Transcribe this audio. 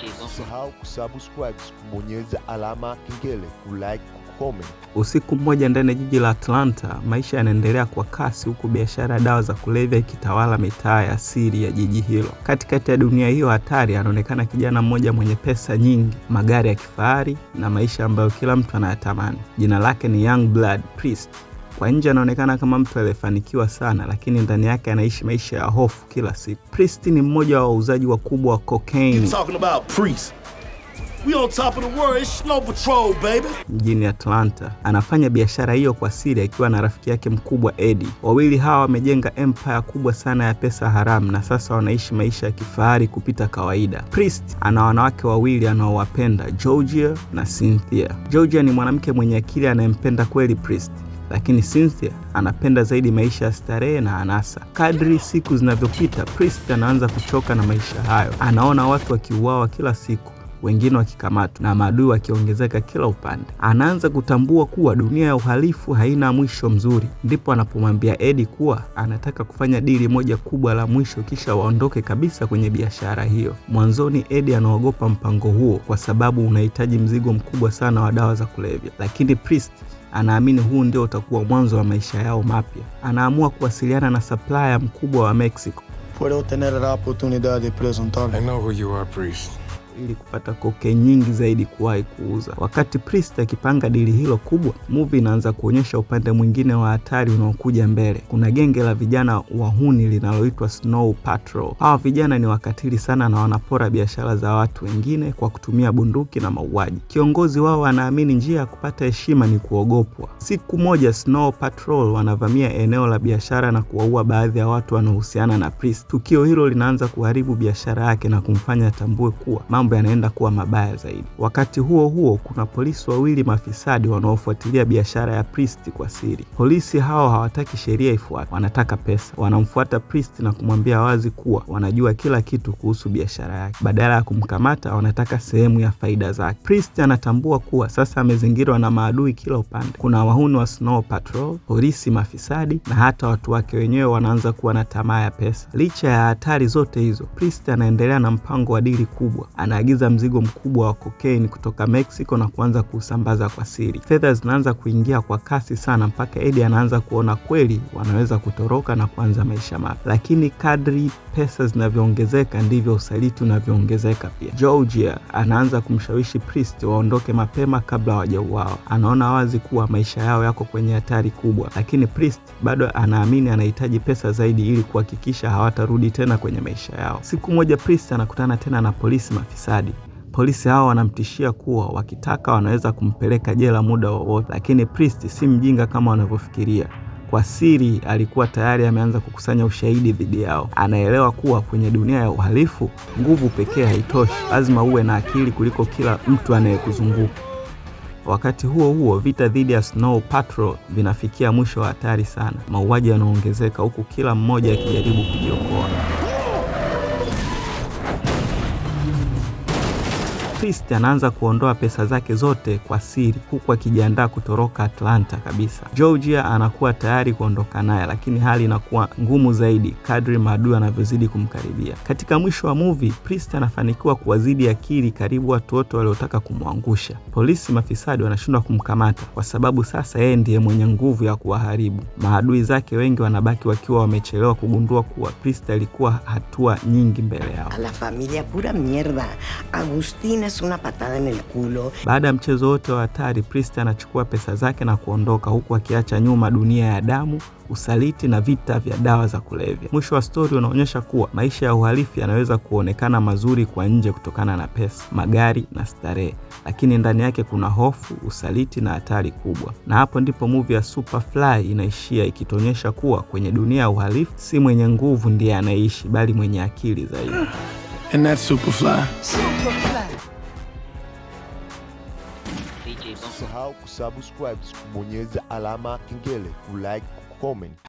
Usisahau kusubscribe, kubonyeza alama kengele, kulike, comment. Usiku mmoja ndani ya jiji la Atlanta, maisha yanaendelea kwa kasi huku biashara ya dawa za kulevya ikitawala mitaa ya siri ya jiji hilo. Katikati ya dunia hiyo hatari, anaonekana kijana mmoja mwenye pesa nyingi, magari ya kifahari na maisha ambayo kila mtu anayatamani. Jina lake ni Youngblood Priest. Kwa nje anaonekana kama mtu aliyefanikiwa sana, lakini ndani yake anaishi maisha ya hofu kila siku. Priest ni mmoja wa wauzaji wakubwa wa cocaine mjini Atlanta. Anafanya biashara hiyo kwa siri akiwa na rafiki yake mkubwa Eddie. Wawili hawa wamejenga empire kubwa sana ya pesa haramu na sasa wanaishi maisha ya kifahari kupita kawaida. Priest ana wanawake wawili anaowapenda, Georgia na Cynthia. Georgia ni mwanamke mwenye akili anayempenda kweli Priest, lakini Cynthia anapenda zaidi maisha ya starehe na anasa. Kadri siku zinavyopita, Priest anaanza kuchoka na maisha hayo. Anaona watu wakiuawa kila siku, wengine wakikamatwa na maadui wakiongezeka kila upande. Anaanza kutambua kuwa dunia ya uhalifu haina mwisho mzuri. Ndipo anapomwambia Eddie kuwa anataka kufanya dili moja kubwa la mwisho kisha waondoke kabisa kwenye biashara hiyo. Mwanzoni Eddie anaogopa mpango huo kwa sababu unahitaji mzigo mkubwa sana wa dawa za kulevya, lakini Priest anaamini huu ndio utakuwa mwanzo wa maisha yao mapya. Anaamua kuwasiliana na supplier mkubwa wa Mexico. Puedo tener la oportunidad de presentarme. I know who you are, Priest. Ili kupata cocaine nyingi zaidi kuwahi kuuza. Wakati Priest akipanga dili hilo kubwa, movie inaanza kuonyesha upande mwingine wa hatari unaokuja mbele. Kuna genge la vijana wahuni linaloitwa Snow Patrol. Hawa vijana ni wakatili sana na wanapora biashara za watu wengine kwa kutumia bunduki na mauaji. Kiongozi wao anaamini njia ya kupata heshima ni kuogopwa. Siku moja Snow Patrol wanavamia eneo la biashara na kuwaua baadhi ya watu wanaohusiana na Priest. Tukio hilo linaanza kuharibu biashara yake na kumfanya atambue kuwa mambo yanaenda kuwa mabaya zaidi. Wakati huo huo, kuna polisi wawili mafisadi wanaofuatilia biashara ya Priest kwa siri. Polisi hao hawataki sheria ifuatwe, wanataka pesa. Wanamfuata Priest na kumwambia wazi kuwa wanajua kila kitu kuhusu biashara yake. Badala ya kumkamata, wanataka sehemu ya faida zake. Priest anatambua kuwa sasa amezingirwa na maadui kila upande. Kuna wahuni wa Snow Patrol, polisi mafisadi na hata watu wake wenyewe wanaanza kuwa na tamaa ya pesa. Licha ya hatari zote hizo, Priest anaendelea na mpango wa dili kubwa. Anaagiza mzigo mkubwa wa cocaine kutoka Mexico na kuanza kusambaza kwa siri. Fedha zinaanza kuingia kwa kasi sana mpaka Eddie anaanza kuona kweli wanaweza kutoroka na kuanza maisha mapya. Lakini kadri pesa zinavyoongezeka ndivyo usaliti unavyoongezeka pia. Georgia anaanza kumshawishi Priest waondoke mapema kabla hawajauawa. Anaona wazi kuwa maisha yao yako kwenye hatari kubwa, lakini Priest bado anaamini anahitaji pesa zaidi ili kuhakikisha hawatarudi tena kwenye maisha yao. Siku moja Priest anakutana tena na polisi mafisadi. Polisi hao wanamtishia kuwa wakitaka wanaweza kumpeleka jela muda wowote, lakini Priest si mjinga kama wanavyofikiria. Kwa siri alikuwa tayari ameanza kukusanya ushahidi dhidi yao. Anaelewa kuwa kwenye dunia ya uhalifu, nguvu pekee haitoshi, lazima uwe na akili kuliko kila mtu anayekuzunguka. Wakati huo huo, vita dhidi ya Snow Patrol vinafikia mwisho wa hatari sana. Mauaji yanaongezeka huku kila mmoja akijaribu kujiokoa. Priest anaanza kuondoa pesa zake zote kwa siri huku akijiandaa kutoroka Atlanta kabisa. Georgia anakuwa tayari kuondoka naye, lakini hali inakuwa ngumu zaidi kadri maadui wanavyozidi kumkaribia. Katika mwisho wa movie, Priest anafanikiwa kuwazidi akili karibu watu wote waliotaka kumwangusha. Polisi mafisadi wanashindwa kumkamata kwa sababu sasa yeye ndiye mwenye nguvu ya kuwaharibu. Maadui zake wengi wanabaki wakiwa wamechelewa kugundua kuwa Priest alikuwa hatua nyingi mbele yao. A la familia pura mierda. Agustina es una patada en el culo. Baada ya mchezo wote wa hatari, Priest anachukua pesa zake na kuondoka huku akiacha nyuma dunia ya damu, usaliti na vita vya dawa za kulevya. Mwisho wa story unaonyesha kuwa maisha ya uhalifu yanaweza kuonekana mazuri kwa nje kutokana na pesa, magari na starehe, lakini ndani yake kuna hofu, usaliti na hatari kubwa. Na hapo ndipo movie ya Superfly inaishia, ikituonyesha kuwa kwenye dunia ya uhalifu si mwenye nguvu ndiye anaishi, bali mwenye akili zaidi. And that's Superfly. Usisahau kusubscribe, kubonyeza alama kengele, kulike, comment.